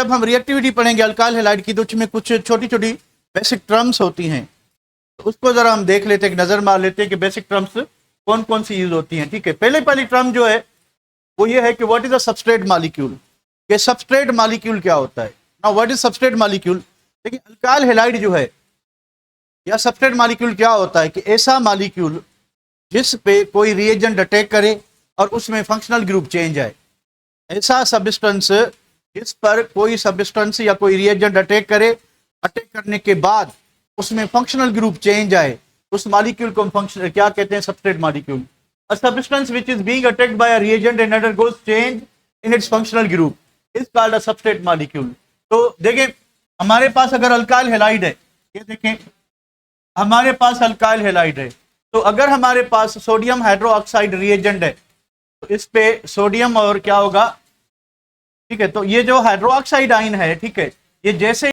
जब हम रिएक्टिविटी पढ़ेंगे अल्काइल हैलाइड की तो उसमें कुछ छोटी छोटी बेसिक टर्म्स होती हैं, तो उसको जरा हम देख लेते हैं, नजर मार लेते हैं कि बेसिक टर्म्स कौन कौन सी यूज होती हैं। ठीक है, पहली टर्म जो है वो ये है कि what is a substrate molecule. कि सबस्ट्रेट मॉलिक्यूल क्या होता है। Now what is substrate molecule. देखिए अल्काइल हैलाइड जो है या सबस्ट्रेट मॉलिक्यूल क्या होता है कि ऐसा मॉलिक्यूल जिस पे कोई रिएजेंट अटैक करे और उसमें फंक्शनल ग्रुप चेंज आए। ऐसा सब्सटेंस जिस पर कोई सब्सटेंस या कोई रिएजेंट अटैक करे, अटैक करने के बाद उसमें फंक्शनल ग्रुप चेंज आए, उस मॉलिक्यूल को हम फंक्शन क्या कहते हैं, substrate molecule. A substance which is being attacked by a reagent and undergoes change in its functional group is called a substrate molecule. तो देखें हमारे पास अगर अल्काइल हैलाइड है, ये देखें हमारे पास अल्काइल हैलाइड है, तो अगर हमारे पास सोडियम हाइड्रोक्साइड रिएजेंट है तो इस पे सोडियम और क्या होगा, ठीक है, तो ये जो हाइड्रोक्साइड आयन है, ठीक है, ये जैसे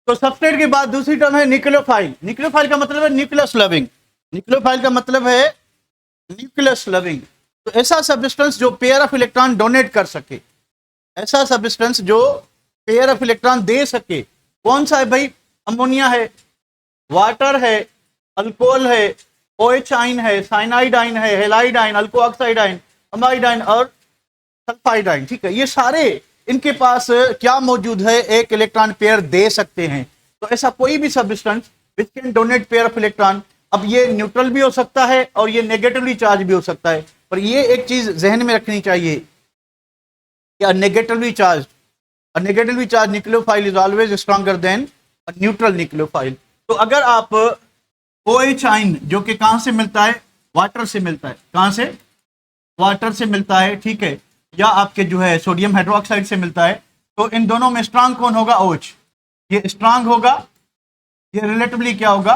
तो सबस्ट्रेट के बाद दूसरी टर्म है न्यूक्लियोफाइल। न्यूक्लियोफाइल का मतलब है न्यूक्लियस लविंग। न्यूक्लियोफाइल का मतलब है न्यूक्लियस लविंग। तो ऐसा सब्सटेंस जो पेयर ऑफ इलेक्ट्रॉन डोनेट कर सके, ऐसा सब्सटेंस जो पेयर ऑफ इलेक्ट्रॉन दे सके। कौन सा है भाई, अमोनिया है, वाटर है, अल्कोहल है, OH आयन है, साइनाइड आयन है, halide ion, alkoxide ion, amide ion और सल्फाइड आयन। ठीक है, ये सारे इनके पास क्या मौजूद है, एक इलेक्ट्रॉन पेयर दे सकते हैं। तो ऐसा कोई भी substance which can donate pair of electron, अब ये न्यूट्रल भी हो सकता है और ये नेगेटिवली चार्ज भी हो सकता है, पर ये एक चीज जहन में रखनी चाहिए कि negatively charge nucleophile is always stronger than neutral nucleophile. तो अगर आप OH आयन जो कि कहां से मिलता है, वाटर से मिलता है, कहां से, वाटर से मिलता है, ठीक है, या आपके जो है सोडियम हाइड्रोक्साइड से मिलता है, तो इन दोनों में स्ट्रांग कौन होगा, OH। ये स्ट्रांग होगा, ये रिलेटिवली क्या होगा,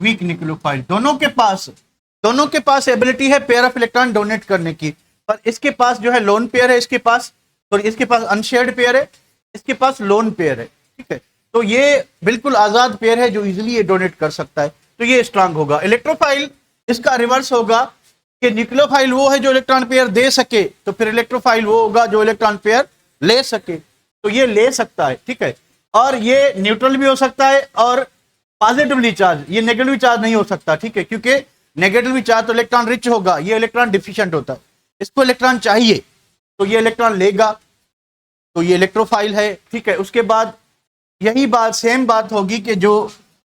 वीक न्यूक्लियोफाइल। दोनों के पास एबिलिटी है पेयर ऑफ इलेक्ट्रॉन डोनेट करने की, पर इसके पास जो है लोन पेयर है, इसके पास अनशेयर्ड पेयर है, इसके पास लोन पेयर है। ठीक है, तो ये बिल्कुल आजाद पेयर है जो इजीली ये डोनेट कर सकता है, तो ये स्ट्रांग होगा। इलेक्ट्रोफाइल इसका रिवर्स होगा कि न्यूक्लियोफाइल वो है जो इलेक्ट्रॉन पेयर दे सके, तो फिर इलेक्ट्रोफाइल वो होगा जो इलेक्ट्रॉन पेयर ले सके। तो ये ले सकता है, ठीक है, और ये न्यूट्रल भी हो सकता है और पॉजिटिवली चार्ज, ये नेगेटिवली चार्ज नहीं हो सकता। ठीक है, क्योंकि नेगेटिवली चार्ज तो इलेक्ट्रॉन रिच होगा, ये इलेक्ट्रॉन डिफिशिएंट होता है, इसको इलेक्ट्रॉन चाहिए तो ये इलेक्ट्रॉन लेगा, तो ये इलेक्ट्रोफाइल है। ठीक है, उसके बाद यही बात सेम बात होगी कि जो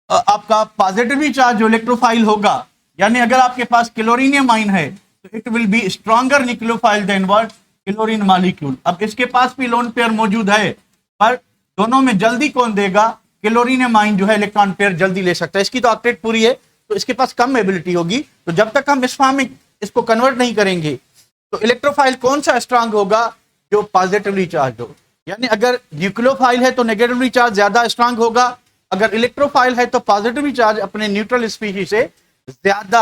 आपका पॉजिटिवली चार्ज जो इलेक्ट्रोफाइल होगा, यानी अगर आपके पास क्लोरीनियम आयन है तो it will be stronger nucleophile than what, chlorine molecule. अब इसके पास भी लोन पेयर मौजूद है, पर दोनों में जल्दी कौन देगा, क्लोरीनियम आयन जो है इलेक्ट्रॉन पेयर जल्दी ले सकता है, इसकी तो ऑक्टेट पूरी है, तो इसके पास कम एबिलिटी होगी। तो जब तक हम इस फॉर्म में इसको कन्वर्ट नहीं करेंगे तो इलेक्ट्रोफाइल कौन सा स्ट्रांग होगा, जो पॉजिटिवली चार्ज हो। यानी अगर न्यूक्लियोफाइल है तो नेगेटिवली चार्ज ज्यादा स्ट्रांग होगा, अगर इलेक्ट्रोफाइल है तो पॉजिटिवली चार्ज अपने न्यूट्रल स्पीशीज से ज्यादा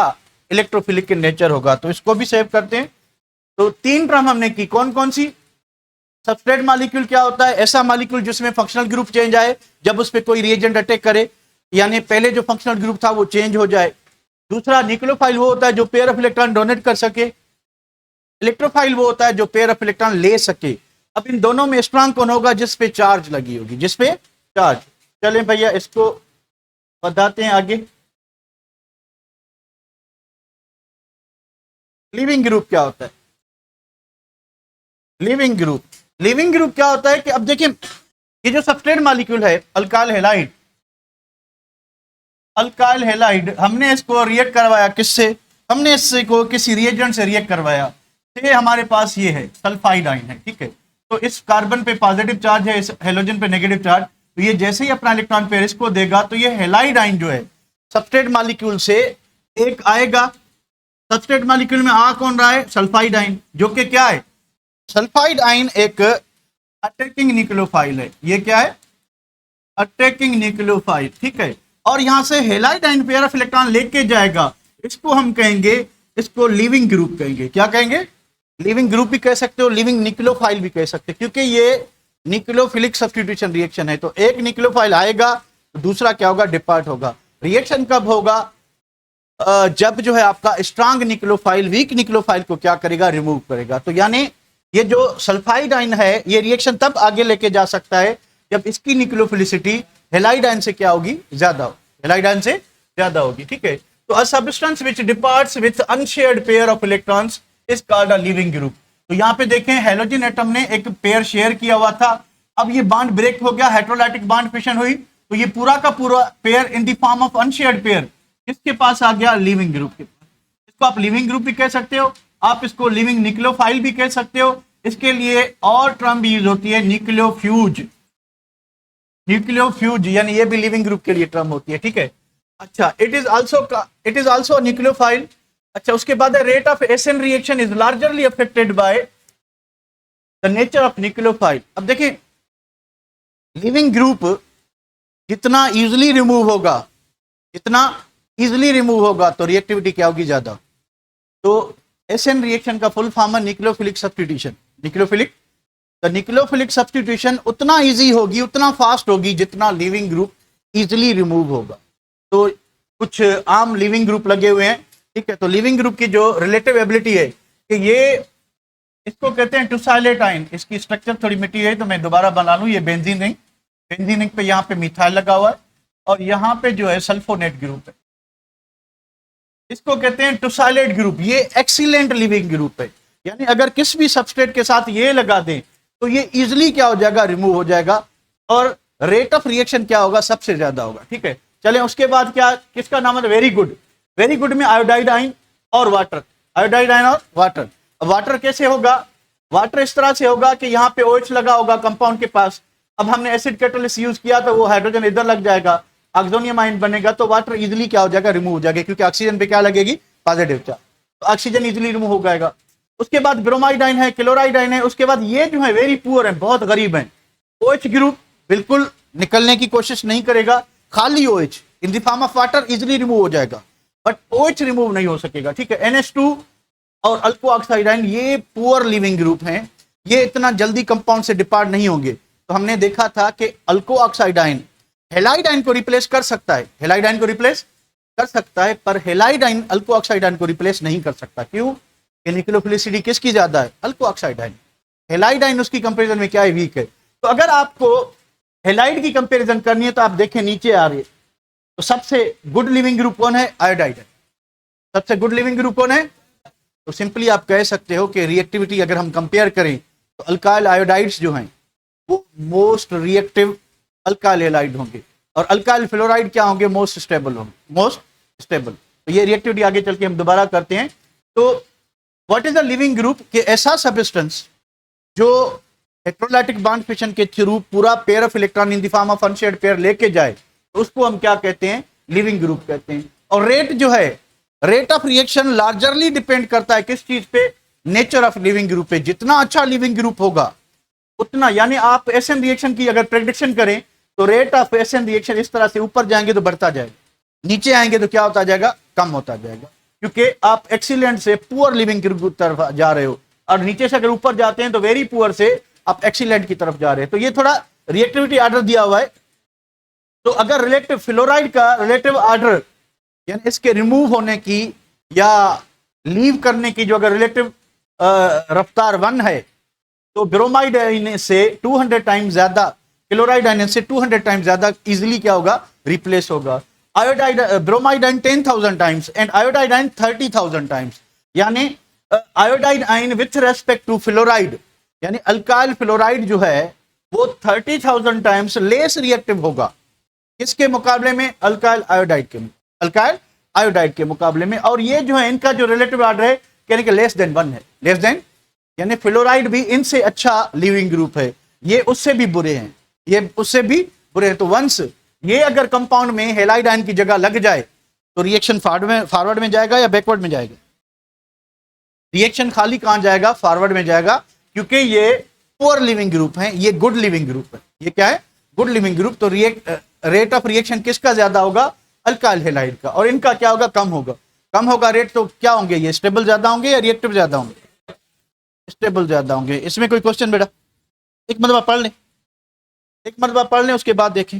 इलेक्ट्रोफिलिक के नेचर होगा। तो इसको भी सेव करते हैं। तो 3 टर्म हमने की, कौन कौन सी, सबस्ट्रेट मॉलिक्यूल क्या होता है, ऐसा मॉलिक्यूल जिसमें फंक्शनल ग्रुप चेंज आए जब उस पर कोई रिएजेंट अटैक करे, यानी पहले जो फंक्शनल ग्रुप था वो चेंज हो जाए। दूसरा न्यूक्लियोफाइल वो होता है जो पेयर ऑफ इलेक्ट्रॉन डोनेट कर सके, इलेक्ट्रोफाइल वो होता है जो पेयर ऑफ इलेक्ट्रॉन ले सके। अब इन दोनों में स्ट्रांग कौन होगा, जिस पे चार्ज लगी होगी, जिस पे चार्ज। चलें भैया इसको बताते हैं आगे। लीविंग ग्रुप क्या होता है, लीविंग ग्रुप क्या होता है कि अब देखिए ये जो सबस्ट्रेट मॉलिक्यूल है अल्काइल हैलाइड, हमने इसको रिएक्ट करवाया किससे, हमने इसको किसी रिएजेंट से रिएक्ट करवाया। ये हमारे पास ये है सल्फाइड आयन है, ठीक है, तो इस कार्बन पे पॉजिटिव चार्ज है, इस हेलोजन पे नेगेटिव चार्ज, तो ये जैसे ही अपना इलेक्ट्रॉन पेयर इसको देगा तो ये हैलाइड आयन जो है सबस्ट्रेट मॉलिक्यूल से एक आएगा। सबस्ट्रेट मॉलिक्यूल में आ कौन रहा है, सल्फाइड आयन, जो कि क्या है, सल्फाइड आयन एक अटैकिंग न्यूक्लियोफाइल है। ये क्या है, अटैकिंग न्यूक्लियोफाइल, ठीक है, और यहां से halide ion pair of electron लेके जाएगा, इसको हम कहेंगे, इसको लीविंग ग्रुप कहेंगे। क्या कहेंगे, लीविंग ग्रुप भी कह सकते हो, लीविंग न्यूक्लियोफाइल भी कह सकते हो, क्योंकि ये न्यूक्लियोफिलिक सब्स्टिट्यूशन रिएक्शन है। तो एक न्यूक्लियोफाइल आएगा तो दूसरा क्या होगा, डिपार्ट होगा। रिएक्शन कब होगा, जब जो है आपका स्ट्रांग न्यूक्लियोफाइल वीक न्यूक्लियोफाइल को क्या करेगा, रिमूव करेगा। तो यानी ये जो सल्फाइड आयन है ये रिएक्शन तब आगे लेके जा सकता है जब इसकी न्यूक्लियोफिलिसिटी हैलाइड आयन से क्या होगी, ज्यादा हो, हैलाइड आयन से ज्यादा होगी। ठीक है, तो a substance which departs with unshared pair of electrons is called a leaving group. तो यहाँ पे देखें हेलोजन एटम ने एक पेयर शेयर किया हुआ था, अब ये बॉन्ड ब्रेक हो गया, हाइड्रोलाइटिक बॉन्ड फिशन हुई, तो ये पूरा का पूरा pair in the form of unshared pair किसके पास आ गया, लिविंग ग्रुप के पास। इसको आप लिविंग ग्रुप भी कह सकते हो, आप इसको लिविंग न्यूक्लियोफाइल भी कह सकते हो। इसके लिए और टर्म भी यूज होती है, न्यूक्लियोफ्यूज, न्यूक्लियोफ्यूज यानी ये भी लिविंग ग्रुप के लिए टर्म होती है। ठीक है, अच्छा, इट इज आल्सो न्यूक्लियोफाइल। अच्छा, उसके बाद rate of SN reaction is largely affected by the nature of nucleophile. अब देखिए, लिविंग ग्रुप जितना इजिली रिमूव होगा, जितना इजिली रिमूव होगा तो रिएक्टिविटी क्या होगी, ज्यादा। तो एसएन रिएक्शन का फुल फॉर्म है nucleophilic substitution. Nucleophilic, the nucleophilic substitution उतना इजी होगी, उतना फास्ट होगी जितना लिविंग ग्रुप इजिली रिमूव होगा। तो कुछ आम लिविंग ग्रुप लगे हुए हैं। ठीक है, तो लिविंग ग्रुप की जो रिलेटिव एबिलिटी है कि ये, इसको कहते हैं टुसाइलेट आयन। इसकी स्ट्रक्चर थोड़ी मिट्टी है तो मैं दोबारा बना लूं, ये बेंजीन रिंग, बेंजीन रिंग पे यहाँ पे मिथाइल लगा हुआ है और यहाँ पे जो है सल्फोनेट ग्रुप है, इसको कहते हैं टुसाइलेट ग्रुप। ये एक्सीलेंट लिविंग ग्रुप है, यानी अगर किस भी सबस्ट्रेट के साथ ये लगा दें तो ये इजिली क्या हो जाएगा, रिमूव हो जाएगा, और रेट ऑफ रिएक्शन क्या होगा, सबसे ज्यादा होगा। ठीक है, चले उसके बाद क्या, किसका नाम है, वेरी गुड। वेरी गुड में आयोडाइड आयन और वाटर, आयोडाइड आयन और वाटर। अब वाटर कैसे होगा, वाटर इस तरह से होगा कि यहाँ पे OH लगा होगा कंपाउंड के पास, अब हमने एसिड कैटालिस्ट यूज किया तो वो हाइड्रोजन इधर लग जाएगा, ऑक्सीजन आयन बनेगा, तो वाटर इजिली क्या हो जाएगा, रिमूव हो जाएगा, क्योंकि ऑक्सीजन पे क्या लगेगी, पॉजिटिव चार्ज, तो ऑक्सीजन इजिली रिमूव हो जाएगा। उसके बाद ब्रोमाइड आयन है, क्लोराइड आयन है, उसके बाद ये जो है वेरी पुअर है, बहुत गरीब है, OH ग्रुप बिल्कुल निकलने की कोशिश नहीं करेगा, खाली OH in the form of water easily remove हो जाएगा, बट OH रिमूव नहीं हो सकेगा। ठीक है, NH2 और अल्को ऑक्साइड आयन ये पुअर लिविंग ग्रुप हैं, ये इतना जल्दी कंपाउंड से डिपार्ट नहीं होंगे। तो हमने देखा था कि अल्को ऑक्साइड आयन हेलाइड आयन को रिप्लेस कर सकता है, हेलाइड आयन को रिप्लेस कर सकता है, पर halide ion alkoxide ion को रिप्लेस नहीं कर सकता। क्यों, न्यूक्लियोफिलिसिटी किसकी ज्यादा है, अल्को ऑक्साइड आयन, हेलाइड आयन उसकी कंपेरिजन में क्या है, वीक है। तो अगर आपको हेलाइड की कंपेरिजन करनी है तो आप देखें नीचे आ रही है, तो सबसे गुड लिविंग ग्रुप कौन है, आयोडाइड है, सबसे गुड लिविंग ग्रुप कौन है। तो सिंपली आप कह सकते हो कि रिएक्टिविटी अगर हम कंपेयर करें तो अल्काइल आयोडाइड्स जो हैं वो मोस्ट रिएक्टिव अल्काइल हैलाइड होंगे, और अल्काइल फ्लोराइड क्या होंगे, मोस्ट स्टेबल होंगे, मोस्ट स्टेबल। तो ये रिएक्टिविटी आगे चल के हम दोबारा करते हैं। तो what is the leaving group, कि ऐसा सब्सटेंस जो इलेक्ट्रोलाइटिक बॉन्ड फिशन के थ्रू पूरा pair of electron in the form of unshared pair लेके जाए, तो उसको हम क्या कहते हैं, लिविंग ग्रुप कहते हैं। और रेट जो है, रेट ऑफ रिएक्शन लार्जरली डिपेंड करता है किस चीज पे, नेचर ऑफ लिविंग ग्रुप पे। जितना अच्छा लिविंग ग्रुप होगा उतना, यानी आप एसएन रिएक्शन की अगर प्रेडिक्शन करें तो रेट ऑफ एसएन रिएक्शन इस तरह से ऊपर जाएंगे तो बढ़ता जाएगा, नीचे आएंगे तो क्या होता जाएगा, कम होता जाएगा, क्योंकि आप एक्सीलेंट से पुअर लिविंग ग्रुप की तरफ जा रहे हो, और नीचे से अगर ऊपर जाते हैं तो वेरी पुअर से आप एक्सीलेंट की तरफ जा रहे हैं। तो ये थोड़ा रिएक्टिविटी ऑर्डर दिया हुआ है। तो अगर रिलेटिव फ्लोराइड का रिलेटिव ऑर्डर, यानी इसके रिमूव होने की या लीव करने की जो अगर रिलेटिव रफ्तार 1 है, तो ब्रोमाइड आयन से 200 टाइम्स ज्यादा, क्लोराइड आयन से 200 टाइम्स ज्यादा इजीली क्या होगा, रिप्लेस होगा। Iodide, bromide ion 10,000 times and iodide ion 30,000 times, यानी iodide ion with respect to fluoride, यानी अल्काइल फ्लोराइड जो है वो 30,000 टाइम्स लेस रिएक्टिव होगा, किसके मुकाबले में, अल्काइल आयोडाइड के, अल्काइल आयोडाइड के मुकाबले में। और ये जो है इनका जो रिलेटिव ऑर्डर है यानी कि लेस देन 1 है, लेस देन, यानी फ्लोराइड भी इनसे अच्छा लिविंग ग्रुप है, ये उससे भी बुरे हैं, ये उससे भी बुरे हैं। तो वंस ये अगर कंपाउंड में हेलाइड आयन की जगह लग जाए तो रिएक्शन फॉरवर्ड में जाएगा या बैकवर्ड में जाएगा, रिएक्शन खाली कहां जाएगा, फॉरवर्ड में जाएगा, क्योंकि ये पुअर लिविंग ग्रुप है, ये गुड लिविंग ग्रुप है, ये क्या है, गुड लिविंग ग्रुप। तो रेट ऑफ रिएक्शन किसका ज्यादा होगा, अल्काइल हैलाइड का, और इनका क्या होगा, कम होगा, कम होगा रेट। तो क्या होंगे, ये स्टेबल ज्यादा होंगे या रिएक्टिव ज्यादा होंगे, स्टेबल ज्यादा होंगे। इसमें कोई क्वेश्चन बेटा, एक मरतबा पढ़ लें, एक मरतबा पढ़ लें उसके बाद देखें।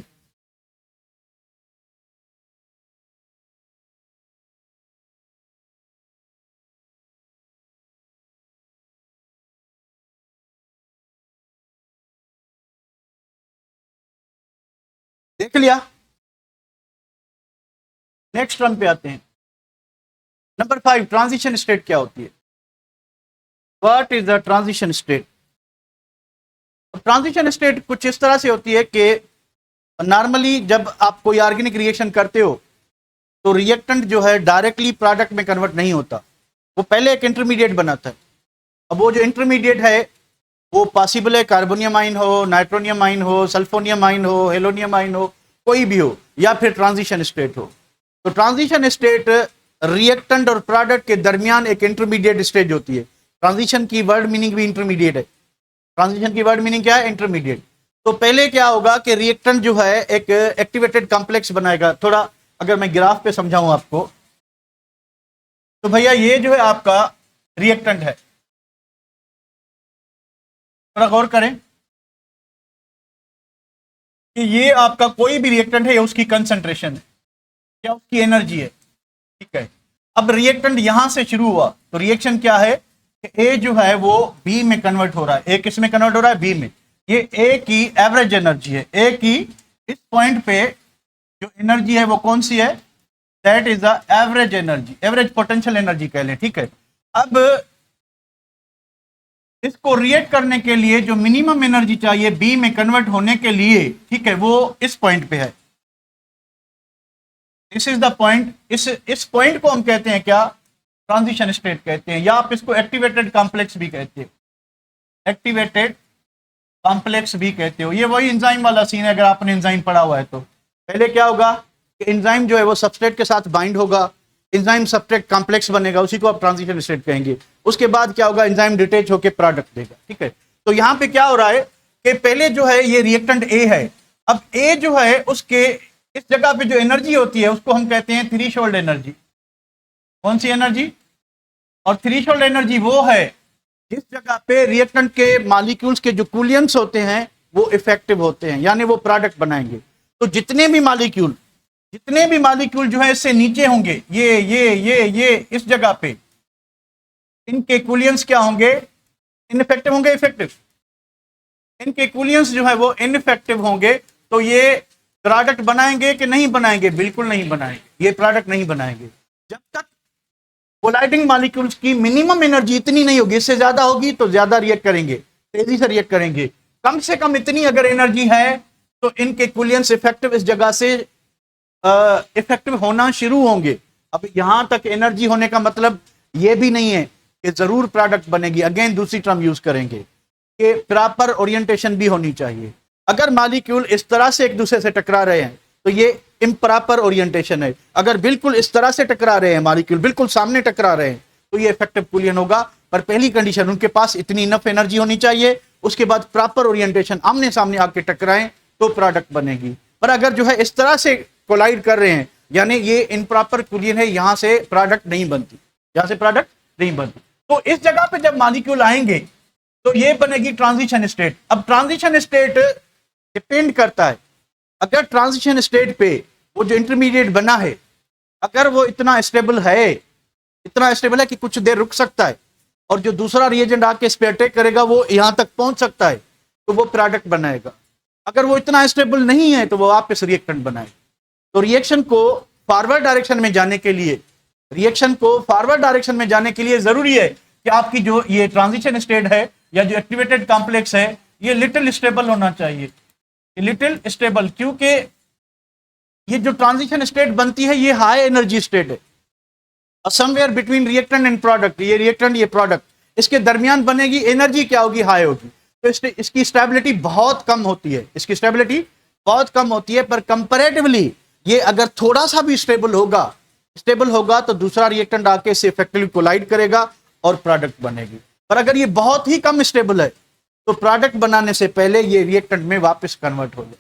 देख लिया। नेक्स्ट टर्म पे आते हैं। नंबर 5, ट्रांजिशन स्टेट क्या होती है? What is the transition state? Transition state कुछ इस तरह से होती है कि नॉर्मली जब आप कोई ऑर्गेनिक रिएक्शन करते हो तो रिएक्टेंट जो है डायरेक्टली प्रोडक्ट में कन्वर्ट नहीं होता, वो पहले एक इंटरमीडिएट बनाता है। अब वो जो इंटरमीडिएट है वो पॉसिबल है कार्बोनियम आयन हो, नाइट्रोनियम आयन हो, सल्फोनियम आयन हो, हेलोनियम आयन हो, कोई भी हो, या फिर ट्रांजिशन स्टेट हो। तो ट्रांजिशन स्टेट रिएक्टेंट और प्रोडक्ट के दरमियान एक इंटरमीडिएट स्टेज होती है। ट्रांजिशन की वर्ड मीनिंग भी इंटरमीडिएट है। ट्रांजिशन की वर्ड मीनिंग क्या है? इंटरमीडिएट। तो पहले क्या होगा कि रिएक्टेंट जो है एक एक्टिवेटेड कॉम्प्लेक्स बनाएगा। थोड़ा अगर मैं ग्राफ पे समझाऊं आपको, तो भैया ये जो है आपका रिएक्टेंट है, थोड़ा गौर करें कि ये आपका कोई भी रिएक्टेंट है, उसकी कंसंट्रेशन है या उसकी एनर्जी है, ठीक है। अब रिएक्टेंट यहां से शुरू हुआ तो रिएक्शन क्या है कि ए जो है वो बी में कन्वर्ट हो रहा है। ए किस में कन्वर्ट हो रहा है? बी में। ये ए की एवरेज एनर्जी है। ए की इस पॉइंट पे जो एनर्जी है वो कौन सी है? That is the average energy, average potential energy कह लें, ठीक है। अब इसको रिएक्ट करने के लिए जो मिनिमम एनर्जी चाहिए बी में कन्वर्ट होने के लिए, ठीक है, वो इस पॉइंट पे है। This is the point. इस पॉइंट को हम कहते हैं क्या? ट्रांजिशन स्टेट कहते हैं, या आप इसको एक्टिवेटेड कॉम्प्लेक्स भी कहते हो। एक्टिवेटेड कॉम्प्लेक्स भी कहते हो। ये वही एंजाइम वाला सीन है, अगर आपने एंजाइम पढ़ा हुआ है तो। पहले क्या होगा कि एंजाइम जो है वो सबस्ट्रेट के साथ बाइंड होगा, एंजाइम सबस्ट्रेट कॉम्प्लेक्स बनेगा, उसी को आप ट्रांजिशन स्टेट कहेंगे। उसके बाद क्या होगा? एंजाइम डिटेच होकर प्रोडक्ट देगा, ठीक है। तो यहां पे क्या हो रहा है कि पहले जो है ये रिएक्टेंट ए है। अब ए जो है उसके इस जगह पे जो एनर्जी होती है उसको हम कहते हैं थ्रेशोल्ड एनर्जी। कौन सी एनर्जी? और थ्रेशोल्ड एनर्जी वो है जिस जगह पे रिएक्टेंट के मॉलिक्यूल्स के जो कूलियंट्स होते हैं वो इफेक्टिव होते हैं, यानी वो प्रोडक्ट बनाएंगे। तो जितने भी मॉलिक्यूल जो है इससे नीचे होंगे, ये इस जगह पे, इनके कूलियंट्स क्या होंगे? इनइफेक्टिव होंगे, इफेक्टिव। इनके कूलियंट्स जो है वो इनइफेक्टिव होंगे। तो ये प्रोडक्ट बनाएंगे कि नहीं बनाएंगे? बिल्कुल नहीं बनाएंगे, ये प्रोडक्ट नहीं बनाएंगे। जब तक कोलाइडिंग मॉलिक्यूल्स की मिनिमम एनर्जी इतनी नहीं होगी, इससे ज्यादा होगी तो ज्यादा रिएक्ट करेंगे, तेजी से रिएक्ट करेंगे। कम से कम इतनी अगर एनर्जी है तो इनके कूलियंट्स इफेक्टिव इस जगह से इफेक्टिव होना शुरू होंगे। अब यहां तक एनर्जी होने का मतलब यह भी नहीं है कि जरूर प्रोडक्ट बनेगी। अगेन दूसरी टर्म यूज करेंगे कि प्रॉपर ओरिएंटेशन भी होनी चाहिए। अगर मॉलिक्यूल इस तरह से एक दूसरे से टकरा रहे हैं तो ये इम्प्रॉपर ओरिएंटेशन है। अगर बिल्कुल इस तरह से टकरा रहे हैं मॉलिक्यूल, बिल्कुल सामने टकरा रहे हैं, तो ये इफेक्टिव कूलियन होगा। पर पहली कंडीशन उनके पास इतनी इनफ एनर्जी होनी चाहिए, उसके बाद प्रॉपर ओरिएंटेशन, आमने सामने आके टकराएं तो प्रोडक्ट बनेगी। पर अगर जो है इस तरह से कोलाइड कर रहे हैं, यानी ये इम्प्रॉपर कूलियन है, यहां से प्रोडक्ट नहीं बनती, यहां से प्रोडक्ट नहीं बनती। तो इस जगह पे जब मॉलिक्यूल आएंगे तो ये बनेगी ट्रांजिशन स्टेट। अब ट्रांजिशन स्टेट डिपेंड करता है, अगर ट्रांजिशन स्टेट पे वो जो इंटरमीडिएट बना है अगर वो इतना स्टेबल है कि कुछ देर रुक सकता है और जो दूसरा रिएजेंट आके इस पे अटैक करेगा वो यहां तक पहुंच सकता है, तो वो प्रोडक्ट बनाएगा। अगर वो इतना स्टेबल नहीं है तो वो वापस रिएक्टेंट बनाएगा। तो रिएक्शन को फॉरवर्ड डायरेक्शन में जाने के लिए जरूरी है कि आपकी जो ये ट्रांजिशन स्टेट है या जो एक्टिवेटेड कॉम्प्लेक्स है ये लिटिल स्टेबल होना चाहिए, लिटिल स्टेबल। क्योंकि ये जो ट्रांजिशन स्टेट बनती है ये हाई एनर्जी स्टेट है, somewhere between reactant and product. ये रिएक्टेंट ये प्रोडक्ट इसके दरमियान बनेगी, एनर्जी क्या होगी? हाई होगी। तो इसकी स्टेबिलिटी बहुत कम होती है, पर कंपैरेटिवली ये अगर थोड़ा सा भी स्टेबल होगा तो दूसरा रिएक्टेंट आके इसे इफेक्टिवली कोलाइड करेगा और प्रोडक्ट बनेगी। पर अगर ये बहुत ही कम स्टेबल है तो प्रोडक्ट बनाने से पहले ये रिएक्टेंट में वापस कन्वर्ट हो जाए।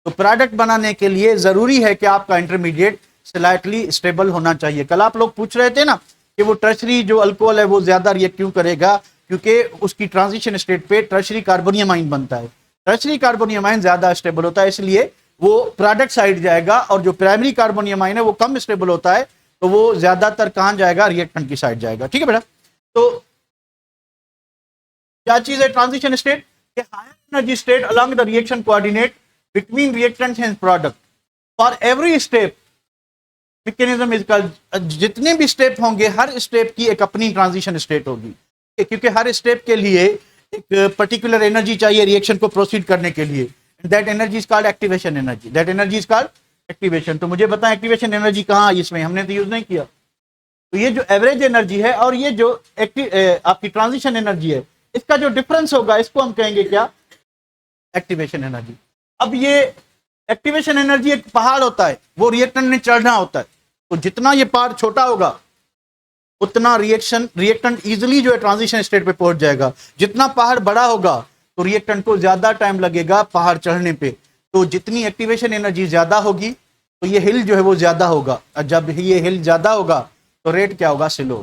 तो प्रोडक्ट बनाने के लिए जरूरी है कि आपका इंटरमीडिएट स्लाइटली स्टेबल होना चाहिए। कल आप लोग पूछ रहे थे ना कि वो टर्शरी जो अल्कोहल है वो ज्यादा रिएक्ट क्यों करेगा? क्योंकि उसकी ट्रांजिशन स्टेट पे टर्शरी कार्बोनियम आयन बनता है। टर्शरी कार्बोनियम आयन ज्यादा स्टेबल होता है, इसलिए वो प्रोडक्ट साइड जाएगा, और जो प्राइमरी कार्बोनियम आयन है वो कम स्टेबल होता है, तो वो ज्यादातर कहां जाएगा? रिएक्टेंट की साइड जाएगा। ठीक है बेटा। तो क्या चीज है transition state? Higher energy state along the reaction coordinate between reactant and product. For every step mechanism is called, जितने भी स्टेप होंगे हर स्टेप की एक अपनी ट्रांजिशन स्टेट होगी, क्योंकि हर स्टेप के लिए एक पर्टिकुलर एनर्जी चाहिए रिएक्शन को प्रोसीड करने के लिए. That energy is called activation energy. That energy is called activation. तो मुझे बताएं एक्टिवेशन एनर्जी कहाँ है इसमें, हमने तो यूज नहीं किया. तो ये जो एवरेज एनर्जी है और ये जो आपकी ट्रांजिशन एनर्जी है, इसका जो डिफरेंस होगा इसको हम कहेंगे क्या, एक्टिवेशन एनर्जी. अब ये एक्टिवेशन एनर्जी एक पहाड़ होता है, वो रिएक्टेंट ने चढ़ना होता है. तो जितना ये पहाड़ छोटा होगा उतना रिएक्टेंट इजीली जो है ट्रांजिशन स्टेट पे पहुंच जाएगा. जितना पहाड़ बड़ा होगा तो रिएक्टेंट को ज्यादा टाइम लगेगा पहाड़ चढ़ने पे. तो जितनी एक्टिवेशन एनर्जी ज्यादा होगी तो ये हिल जो है वो ज्यादा होगा, और जब ये हिल ज्यादा होगा तो रेट क्या होगा, स्लो.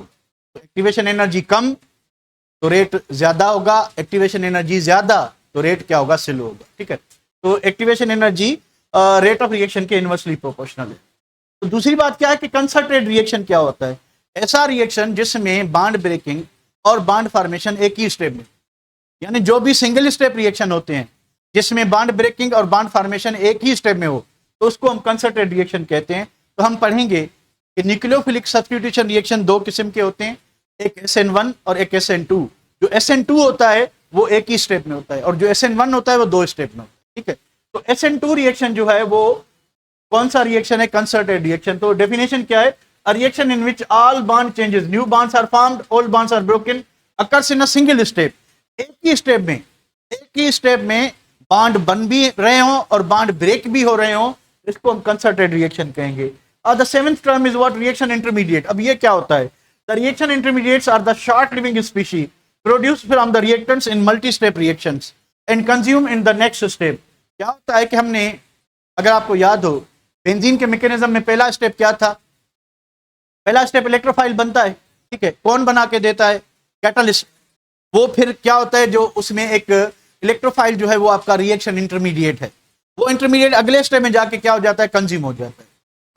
तो एक्टिवेशन एनर्जी कम तो रेट ज्यादा होगा, एक्टिवेशन एनर्जी ज्यादा तो रेट क्या होगा, स्लो होगा. ठीक है. तो activation energy rate of reaction के इनवर्सली प्रोपोर्शनल है. तो दूसरी बात क्या है कि कंसंट्रेटेड रिएक्शन क्या होता है, ऐसा रिएक्शन जिसमें बॉन्ड ब्रेकिंग और बॉन्ड फॉर्मेशन एक ही स्टेप में, यानी जो भी सिंगल स्टेप रिएक्शन होते हैं जिसमें बॉन्ड ब्रेकिंग और बॉन्ड फॉर्मेशन एक ही स्टेप में हो, तो उसको हम कंसंट्रेटेड रिएक्शन कहते हैं. तो हम पढ़ेंगे कि न्यूक्लियोफिलिक सब्स्टिट्यूशन रिएक्शन दो किस्म के होते हैं, एक SN1 और एक SN2. जो SN2 होता है वो एक ही स्टेप में होता है और जो SN1 होता है वो दो स्टेप में होता है. ठीक है. तो SN2 रिएक्शन जो है वो कौन सा रिएक्शन है, कंसंट्रेटेड रिएक्शन. तो डेफिनेशन क्या है, a reaction in which all bond changes, new bonds are formed, old bonds are broken, occurs in a single step. एक ही स्टेप में बॉन्ड बन भी रहे हो और बॉन्ड ब्रेक भी हो रहे हो, इसको हम कंसंट्रेटेड रिएक्शन कहेंगे. और the seventh term is what, reaction intermediate. अब ये क्या होता है, the reaction intermediates are the short living species produced from the reactants in multi step reactions and consume in the next step. क्या होता है कि हमने, अगर आपको याद हो, बेंजीन के मैकेनिज्म में पहला स्टेप क्या था, पहला स्टेप इलेक्ट्रोफाइल बनता है. ठीक है. कौन बना के देता है, कैटलिस्ट. वो फिर क्या होता है, जो उसमें एक इलेक्ट्रोफाइल जो है वो आपका रिएक्शन इंटरमीडिएट है, वो इंटरमीडिएट अगले स्टेप में जाके क्या हो जाता है, कंज्यूम हो जाता है.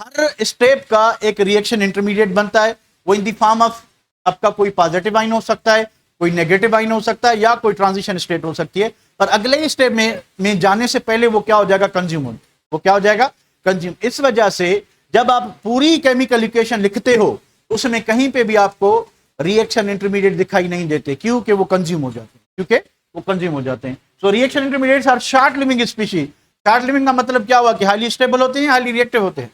हर स्टेप का एक रिएक्शन इंटरमीडिएट बनता है, वो इन द फॉर्म ऑफ आपका कोई पॉजिटिव आइन हो सकता है, कोई नेगेटिव आइन हो सकता है, या कोई ट्रांजिशन स्टेट हो सकती है. पर अगले स्टेप में जाने से पहले वो क्या हो जाएगा, कंज्यूम. वो क्या हो जाएगा, कंज्यूम. इस वजह से जब आप पूरी केमिकल इक्वेशन लिखते हो उसमें कहीं पे भी आपको रिएक्शन इंटरमीडिएट दिखाई नहीं देते, क्योंकि वो कंज्यूम हो जाते हैं. So reaction intermediates are short living species. Short living का मतलब क्या हुआ कि हाईली स्टेबल होते हैं, हाईली रिएक्टिव होते हैं.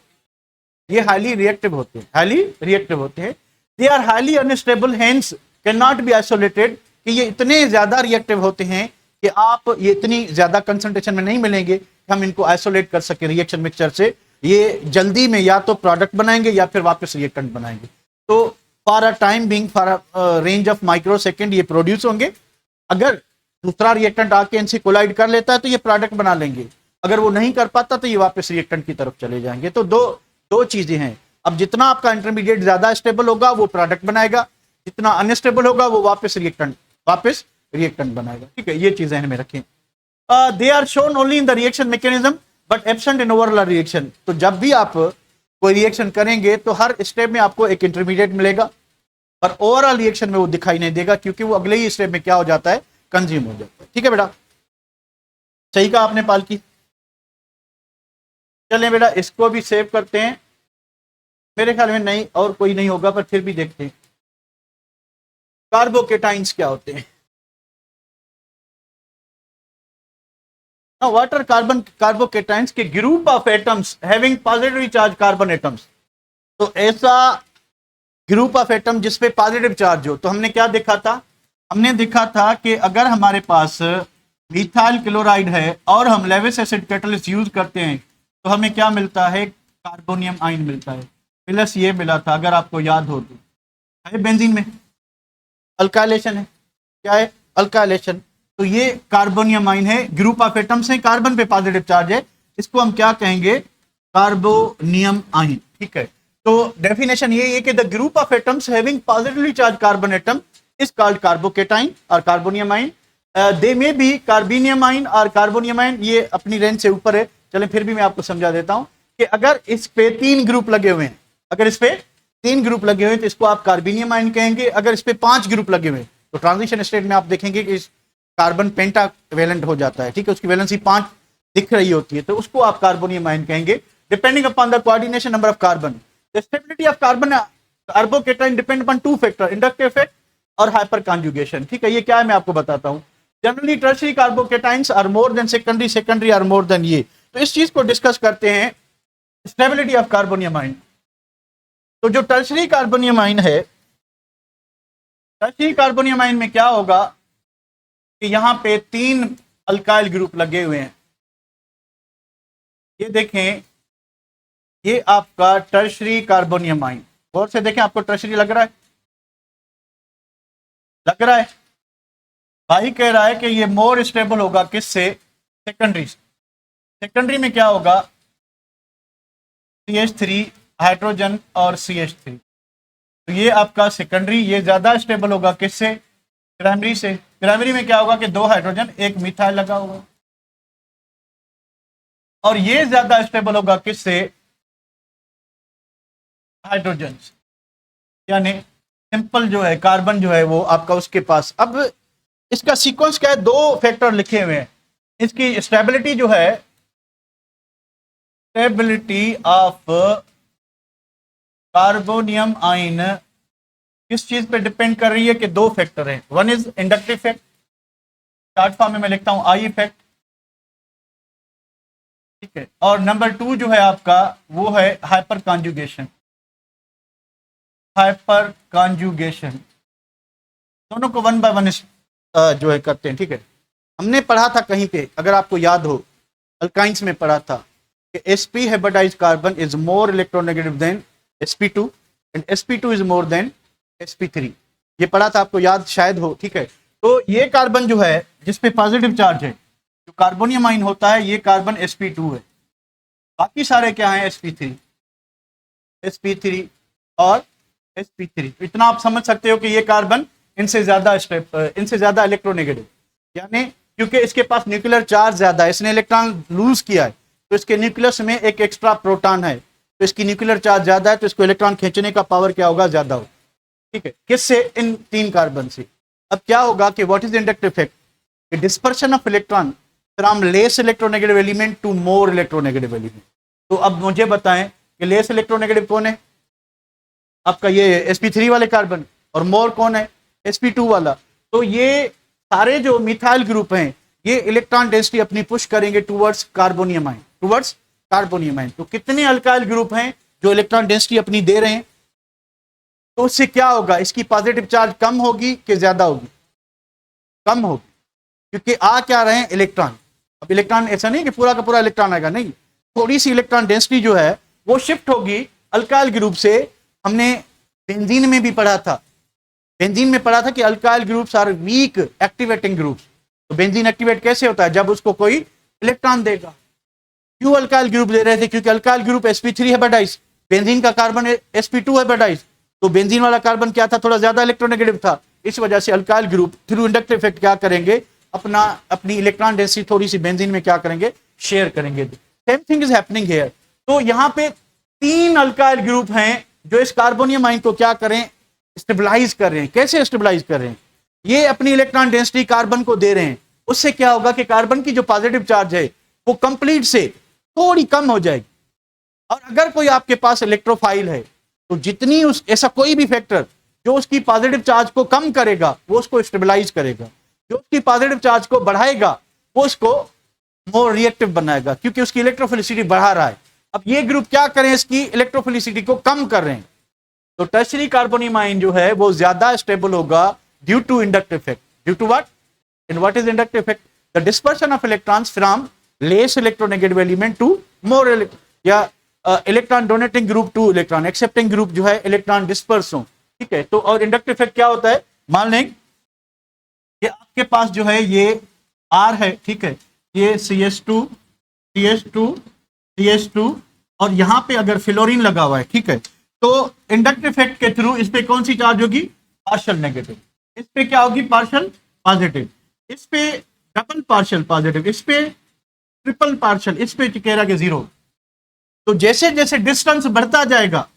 ये हाईली रिएक्टिव होते हैं. They are highly unstable, hence can not be isolated. कि ये इतने ज्यादा रिएक्टिव होते हैं कि आप ये इतनी ज्यादा कंसंट्रेशन में नहीं मिलेंगे कि हम इनको आइसोलेट कर सके रिएक्शन मिक्सचर से. ये जल्दी में या तो प्रोडक्ट बनाएंगे या फिर वापस रिएक्टेंट बनाएंगे. तो for a time being, for a range of micro second ये प्रोड्यूस होंगे. अगर दूसरा रिएक्टेंट आके इनसे कोलाइड कर लेता है तो ये प्रोडक्ट बना लेंगे, अगर वो नहीं कर पाता तो ये वापस रिएक्टेंट की तरफ चले जाएंगे. तो दो चीजें हैं. अब जितना आपका इंटरमीडिएट ज्यादा स्टेबल होगा वो प्रोडक्ट बनाएगा, जितना अनस्टेबल होगा वो वापस रिएक्टेंट बनाएगा. ठीक है. ये चीजें हमें रखें. They are shown only in the reaction mechanism but absent in overall reaction. तो जब भी आप कोई रिएक्शन करेंगे तो हर स्टेप में आपको एक इंटरमीडिएट मिलेगा, पर ओवरऑल रिएक्शन में वो दिखाई नहीं देगा, क्योंकि वो अगले ही स्टेप में क्या हो जाता है, कंज्यूम हो जाता है. ठीक है बेटा, सही कहा आपने पालकी. चलें बेटा, इसको भी सेव करते हैं. मेरे ख्याल में नहीं और कोई नहीं होगा, पर फिर भी देखते हैं. कार्बोकेटाइंस क्या होते हैं. What are कार्बोकेटाइंस के group of atoms having positive charge carbon atoms. तो ऐसा ग्रुप ऑफ एटम जिसपे पॉजिटिव चार्ज हो. तो हमने क्या देखा था, हमने देखा था कि अगर हमारे पास मिथाइल क्लोराइड है और हम लेविस एसिड कैटलिस्ट यूज करते हैं तो हमें क्या मिलता है, कार्बोनियम आयन मिलता है. प्लस ये मिला था, अगर आपको याद हो तो, है बेंजीन में अल्काइलेशन है. क्या है, अल्काइलेशन. तो ये कार्बोनियम आयन है, ग्रुप ऑफ एटम्स है, कार्बन पे पॉजिटिव चार्ज है, इसको हम क्या कहेंगे, कार्बोनियम आयन. ठीक है. तो डेफिनेशन ये है कि the group of atoms having positively charge carbon atom is called carbocation और कार्बोनियम आयन. दे में बी कार्बोनियम आयन और कार्बोनियम आयन, ये अपनी रेंज से ऊपर है. चलें फिर भी मैं आपको समझा देता हूं कि अगर इस पे 3 ग्रुप लगे हुए हैं, अगर इस पे 3 ग्रुप लगे हुए हैं तो इसको आप कार्बोनियम आयन कहेंगे. अगर इस पे 5 ग्रुप लगे हुए हैं तो ट्रांजिशन स्टेट में आप देखेंगे कि कार्बन पेंटावेलेंट हो जाता है. ठीक है. उसकी वैलेंसी 5 दिख रही होती है, तो उसको आप कार्बोनियम आयन कहेंगे, depending upon the coordination number of carbon. The stability of carbon carbocation depend upon two factor, inductive effect और हाइपर कॉन्जुगेशन। ठीक है, ये क्या है मैं आपको बताता हूँ। Generally tertiary carbocations are more than secondary, secondary are more than ये। तो इस चीज को डिस्कस करते हैं, स्टेबिलिटी ऑफ कार्बोनियम आयन। तो जो टर्शियरी कार्बोनियम आयन है, टर्शियरी कार्बोनियम आयन में क्या होगा कि यहां पे 3 अल्काइल ग्रुप लगे हुए हैं। ये देखें, ये आपका टर्शियरी कार्बोनियम आयन, गौर से देखें, आपको टर्शियरी लग रहा है? लग रहा है? भाई कह रहा है कि ये मोर स्टेबल होगा किससे? सेकेंडरी से। सेकेंडरी में क्या होगा? CH3 हाइड्रोजन और CH3। तो ये आपका सेकेंडरी, ये ज्यादा स्टेबल होगा किससे? प्राइमरी से। प्राइमरी में क्या होगा कि 2 हाइड्रोजन 1 मिथाइल लगा होगा, और ये ज्यादा स्टेबल होगा किससे? हाइड्रोजन से। यानी सिंपल जो है कार्बन जो है वो आपका उसके पास। अब इसका सीक्वेंस क्या है? 2 फैक्टर लिखे हुए हैं। इसकी स्टेबिलिटी जो है, स्टेबिलिटी ऑफ कार्बोनियम आयन किस चीज पे डिपेंड कर रही है कि 2 फैक्टर हैं। One is inductive effect, short form में मैं लिखता हूं आई इफेक्ट, ठीक है, और नंबर 2 जो है आपका वो है हाइपर कॉन्जुगेशन। हाइपर कॉन्जुगेशन दोनों को 1 बाय 1 जो है करते हैं। ठीक है, हमने पढ़ा था कहीं पे, अगर आपको याद हो, अल्काइंस में पढ़ा था कि sp hybridised carbon is more electronegative than sp2 and sp2 is more than sp3। ये पढ़ा था, आपको याद शायद हो। ठीक है, तो ये कार्बन जो है जिसपे पॉजिटिव चार्ज है, जो कार्बोनियम आयन होता है, ये कार्बन sp2 है। बाकी सारे क्या है? sp3 और sp3। इतना आप समझ सकते हो कि ये कार्बन इनसे ज्यादा इलेक्ट्रोनेगेटिव, यानी क्योंकि इसके पास न्यूक्लियर चार्ज ज्यादा है, इसने इलेक्ट्रॉन लूज किया है, तो इसके न्यूक्लियस में एक एक्स्ट्रा प्रोटॉन है, तो इसकी न्यूक्लियर चार्ज ज्यादा है, तो इसको इलेक्ट्रॉन खींचने का पावर क्या होगा? ज्यादा होगा। ठीक है, किससे? इन 3 कार्बन से। अब क्या होगा कि what is inductive effect? Dispersion of electron from less electronegative element to more electronegative element. तो अब मुझे बताएं कि लेस इलेक्ट्रोनेगेटिव कौन है? आपका ये sp3 वाले कार्बन, और मोर कौन है? sp2 वाला। तो ये सारे जो मिथाइल ग्रुप हैं, ये इलेक्ट्रॉन डेंसिटी अपनी पुश करेंगे towards carbonium ion, towards carbonium ion. तो कितने अल्काइल ग्रुप हैं जो इलेक्ट्रॉन डेंसिटी अपनी दे रहे हैं? तो उससे क्या होगा? इसकी पॉजिटिव चार्ज कम होगी कि ज्यादा होगी? कम होगी, क्योंकि आ क्या रहे हैं? इलेक्ट्रॉन। अब इलेक्ट्रॉन ऐसा नहीं कि पूरा का पूरा इलेक्ट्रॉन आएगा, नहीं, थोड़ी सी इलेक्ट्रॉन डेंसिटी जो है वो शिफ्ट होगी अल्काइल ग्रुप से। हमने बेंजीन में भी पढ़ा था, बेंजीन में पढ़ा था कि alkyl groups are weak activating groups. तो बेंजीन एक्टिवेट कैसे होता है? जब उसको कोई इलेक्ट्रॉन देगा। क्यों अल्काइल ग्रुप दे रहे थे? क्योंकि alkyl group sp3 hybridised, benzene का कार्बन sp2 हाइब्रिडाइज्ड, तो बेंजीन वाला कार्बन क्या था? थोड़ा ज्यादा इलेक्ट्रोनेगेटिव था। इस वजह से alkyl group through inductive effect क्या करेंगे? अपनी इलेक्ट्रॉन डेंसिटी थोड़ी सी बेंजीन में क्या करेंगे? शेयर करेंगे। Same thing is happening here. तो यहाँ पे 3 अल्काइल ग्रुप हैं जो इस कार्बोनियम आयन को क्या करें? स्टेबलाइज कर रहे हैं। कैसे स्टेबलाइज कर रहे हैं? ये अपनी इलेक्ट्रॉन डेंसिटी कार्बन को दे रहे हैं। उससे क्या होगा कि कार्बन की जो पॉजिटिव चार्ज है वो कंप्लीट से थोड़ी कम हो जाएगी। और अगर कोई आपके पास इलेक्ट्रोफाइल है, तो जितनी ऐसा कोई भी फैक्टर जो उसकी पॉजिटिव चार्ज को कम करेगा वो उसको स्टेबलाइज करेगा, जो उसकी पॉजिटिव चार्ज को बढ़ाएगा वो उसको मोर रिएक्टिव बनाएगा, क्योंकि उसकी इलेक्ट्रोफिलिसिटी बढ़ा रहा है। अब ये ग्रुप क्या करें? इसकी इलेक्ट्रोफिलिसिटी को कम कर रहे हैं। तो टर्शियरी कार्बोनियम आयन जो है वो ज्यादा स्टेबल होगा due to inductive effect. Due to what? And what is inductive effect? The dispersion of electrons from less electronegative element to more, या electron donating group to electron accepting group जो है electron disperse हो। ठीक है, तो और inductive effect क्या होता है? मान लें कि आपके पास जो है ये R है, ठीक है, ये CH2 CH2 CH2, और यहां पे अगर फ्लोरीन लगा हुआ है, ठीक है, तो इंडक्टिव इफेक्ट के थ्रू इस पे कौन सी चार्ज होगी? Partial negative. इस पे क्या होगी? Partial positive. इस पे डबल पार्शियल पॉजिटिव, इस पे ट्रिपल पार्शियल, इस पे कह रहा कि 0। तो जैसे जैसे डिस्टेंस बढ़ता जाएगा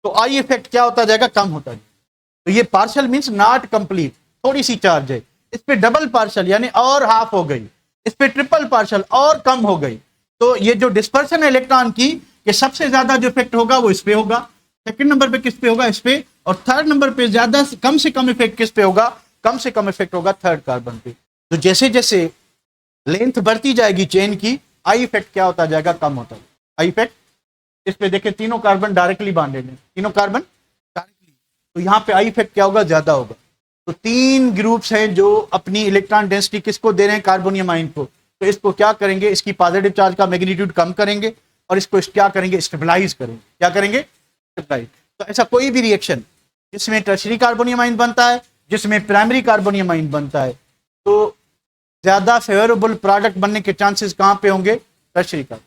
तो आई इफेक्ट क्या होता जाएगा? कम होता जाएगा। तो ये पार्शियल मींस नॉट कंप्लीट, थोड़ी सी चार्ज है। इस पे डबल पार्शियल यानी और हाफ हो गई। इस पे ट्रिपल पार्शल और कम हो गई। तो ये जो डिस्पर्सन है इलेक्ट्रॉन की, ये सबसे ज्यादा जो इफेक्ट होगा वो इस पे होगा, सेकंड नंबर पे किस पे होगा, इस पे, और थर्ड नंबर पे ज्यादा कम से कम इफेक्ट किस पे होगा, कम से कम इफेक्ट होगा थर्ड कार्बन पे। तो जैसे जैसे लेंथ बढ़ती जाएगी चेन की, आई इफेक्ट क्या होता जाएगा, कम होता है। आई इफेक्ट इस पे देखिए, तीनों कार्बन डायरेक्टली बांधे हैं, तीनों कार्बन डायरेक्टली, तो यहाँ पे आई इफेक्ट क्या होगा, ज्यादा होगा। तो तीन ग्रुप्स हैं जो अपनी इलेक्ट्रॉन डेंसिटी किसको दे रहे हैं, कार्बोनियम आयन को। तो इसको क्या करेंगे, इसकी पॉजिटिव चार्ज का मैग्नीट्यूड कम करेंगे और इसको क्या करेंगे, स्टेबलाइज करेंगे। क्या करेंगे, स्टेबलाइज। तो ऐसा कोई भी रिएक्शन जिसमें टर्शियरी कार्बोनियम आयन बनता है, जिसमें प्राइमरी कार्बोनियम आयन बनता है, तो ज्यादा फेवरेबल प्रोडक्ट बनने के चांसेस कहां पे होंगे, टर्शियरी कार्बन।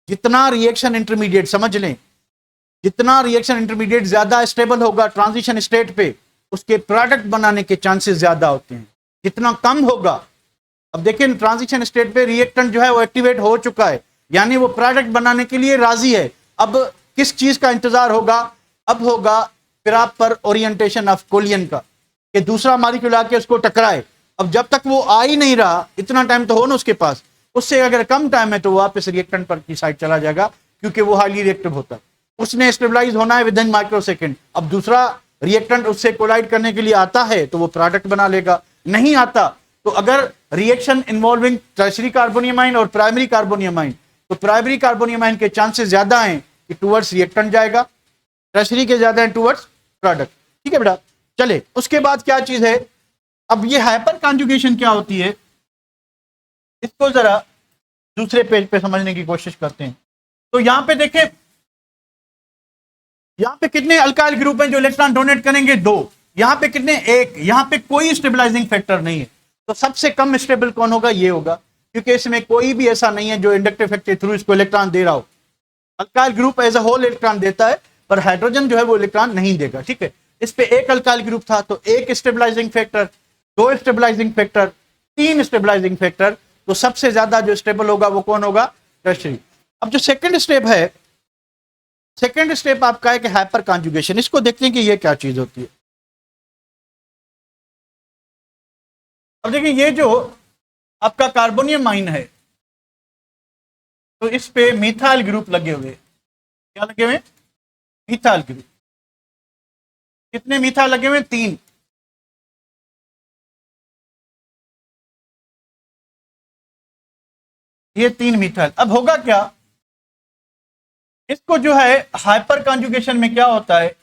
जितना रिएक्शन इंटरमीडिएट, समझ लें, जितना रिएक्शन इंटरमीडिएट ज्यादा स्टेबल होगा ट्रांजिशन स्टेट पे, उसके प्रोडक्ट बनाने के चांसेस ज्यादा होते हैं। जितना कम होगा, अब देखिए ट्रांजिशन स्टेट पे रिएक्टेंट जो है वो एक्टिवेट हो चुका है, यानी वो प्रोडक्ट बनाने के लिए राजी है। अब किस चीज का इंतजार होगा, अब होगा प्रॉपर ओरिएंटेशन ऑफ कोलियन का, कि दूसरा मॉलिक्यूल आके उसको टकराए। अब जब तक वो आ ही नहीं रहा, इतना टाइम तो हो ना उसके पास, उससे अगर कम टाइम है तो वापस रिएक्टेंट पर की साइड चला जाएगा, क्योंकि वो हाईली रिएक्टिव होता है। उसने स्टेबलाइज होना है विद इन माइक्रो सेकेंड। अब दूसरा रिएक्टेंट उससे कोलाइड करने के लिए आता है तो वो प्रोडक्ट बना लेगा, नहीं आता तो अगर reaction involving tertiary carbonium ion और प्राइमरी कार्बोनियम आयन, तो प्राइमरी कार्बोनियम आयन के चांसेस ज्यादा हैं कि टुवर्ड्स रिएक्टेंट जाएगा, टर्शियरी के ज्यादा हैं टुवर्ड्स प्रोडक्ट। ठीक है बेटा, चले उसके बाद क्या चीज है, अब ये हाइपर कॉन्जुगेशन क्या होती है, इसको जरा दूसरे पेज पे समझने की कोशिश करते हैं। तो यहां पे देखें, यहां पे कितने अल्काइल ग्रुप हैं जो इलेक्ट्रॉन डोनेट करेंगे, दो। यहां पे कितने, एक। यहां पे कोई स्टेबलाइजिंग फैक्टर नहीं है, तो सबसे कम स्टेबल कौन होगा, ये होगा, क्योंकि इसमें कोई भी ऐसा नहीं है जो इंडक्टिव इफेक्ट के थ्रू इसको इलेक्ट्रॉन दे रहा हो। Alkyl group as a whole electron देता है, पर हाइड्रोजन जो है वो इलेक्ट्रॉन नहीं देगा। ठीक है, इस पे एक अल्काइल ग्रुप था तो एक स्टेबलाइजिंग फैक्टर, दो स्टेबलाइजिंग फैक्टर, तीन स्टेबलाइजिंग फैक्टर, तो सबसे ज्यादा जो स्टेबल होगा वो कौन होगा, टर्शियरी। अब जो सेकंड स्टेप है, सेकंड स्टेप आपका है कि हाइपर कॉन्जुगेशन। इसको देखते हैं कि ये क्या चीज होती है। अब देखिए, ये जो आपका कार्बोनियम आयन है, तो इस पे मिथाइल ग्रुप लगे हुए, क्या लगे हुए, मिथाइल ग्रुप। कितने मिथाइल लगे हुए, तीन। ये तीन मिथाइल। अब होगा क्या, इसको जो है हाइपर कॉन्जुगेशन में क्या होता है,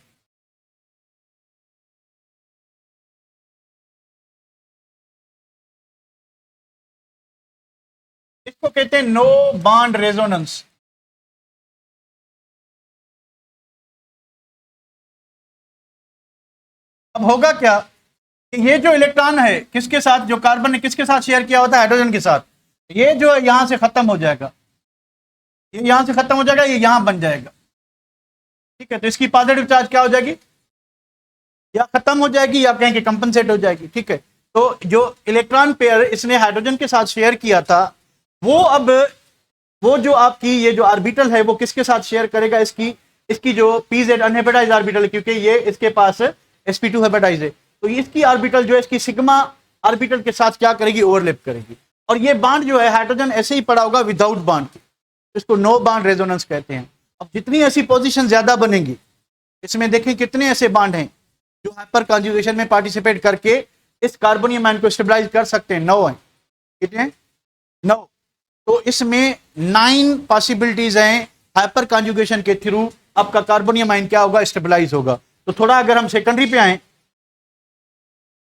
इसको कहते हैं नो बॉन्ड रेजोनेंस। अब होगा क्या कि ये जो इलेक्ट्रॉन है किसके साथ, जो कार्बन ने किसके साथ शेयर किया होता है, हाइड्रोजन के साथ, ये जो है यहां से खत्म हो जाएगा, ये यहां से खत्म हो जाएगा, ये यहां बन जाएगा। ठीक है, तो इसकी पॉजिटिव चार्ज क्या हो जाएगी, या खत्म हो जाएगी या कहें कि कंपनसेट हो जाएगी। ठीक है, तो जो इलेक्ट्रॉन पेयर इसने हाइड्रोजन के साथ शेयर किया था, वो अब वो जो आपकी ये जो ऑर्बिटल है वो किसके साथ शेयर करेगा, इसकी इसकी जो पीजेड अनहेपेटाइज ऑर्बिटल है, क्योंकि ये इसके पास sp2 हेपेटाइज है, तो इसकी ऑर्बिटल जो है इसकी सिग्मा ऑर्बिटल के साथ क्या करेगी, ओवरलैप करेगी। और ये बांड जो है हाइड्रोजन ऐसे ही पड़ा होगा विदाउट बांड, इसको नो बांड रेजोनेंस कहते हैं। अब जितनी ऐसी पोजीशन ज्यादा बनेंगी, इसमें देखें कितने ऐसे बांड हैं जो हाइपर कॉन्जुगेशन में पार्टिसिपेट करके इस कार्बोनियम आयन को स्टेबलाइज कर सकते हैं, 9 हैं। कितने, 9। तो इसमें 9 पॉसिबिलिटीज हैं, हाइपर कॉन्जुगेशन के थ्रू आपका कार्बोनियम आयन क्या होगा, स्टेबलाइज होगा। तो थोड़ा अगर हम सेकेंडरी पे आए,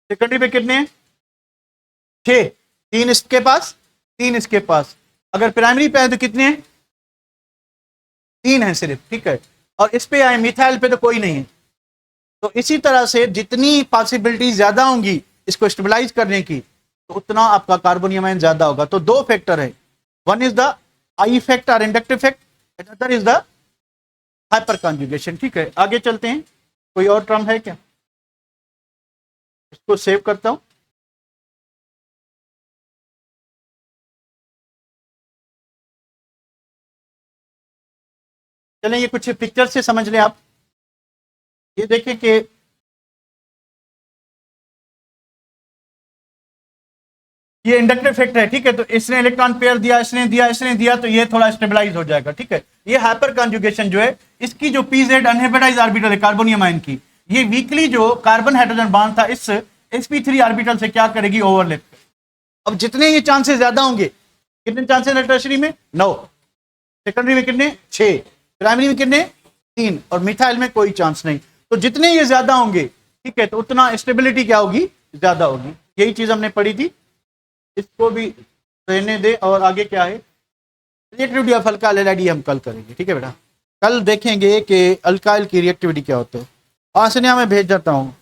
सेकेंडरी पे कितने हैं, 6। 3 इसके पास, 3 इसके पास। अगर प्राइमरी पे आए तो कितने हैं, 3 हैं सिर्फ। ठीक है, और इस पे आए मिथाइल पे तो कोई नहीं है। तो इसी तरह से जितनी पॉसिबिलिटी ज्यादा होंगी इसको स्टेबलाइज करने की, तो उतना आपका कार्बोनियम आयन ज्यादा होगा। तो दो फैक्टर है, one is the I effect और inductive effect, other is the hyperconjugation. ठीक है, आगे चलते हैं। कोई और टर्म है क्या, इसको सेव करता हूं। चलें, ये कुछ पिक्चर से समझ लें आप। ये देखिए कि ये इंडक्टिव इफेक्ट है, ठीक है। तो इसने इलेक्ट्रॉन पेयर दिया, इसने दिया, इसने दिया, तो ये थोड़ा स्टेबलाइज हो जाएगा, ठीक है। ये हाइपर कॉन्जुगेशन जो है, इसकी जो pz अनहाइब्रिडाइज्ड ऑर्बिटल है कार्बोनियम आयन की, ये वीकली जो कार्बन हाइड्रोजन बॉन्ड था इस sp3 ऑर्बिटल से क्या करेगी, ओवरलैप। अब जितने ये चांसेस ज्यादा होंगे, कितने चांसेस है टर्शरी में 9, सेकेंडरी में कितने 6, प्राइमरी में कितने 3, और मिथाइल में कोई चांस नहीं। तो जितने ये ज्यादा होंगे, ठीक है, तो उतना स्टेबिलिटी क्या होगी, ज्यादा होगी। यही चीज हमने पढ़ी थी, इसको भी रहने दे। और आगे क्या है, रिएक्टिविटी ऑफ अल्काइल एलाइड, हम कल करेंगे, ठीक है बेटा। कल देखेंगे कि अल्काइल की रिएक्टिविटी क्या होता है। आसनिया में भेज देता हूँ।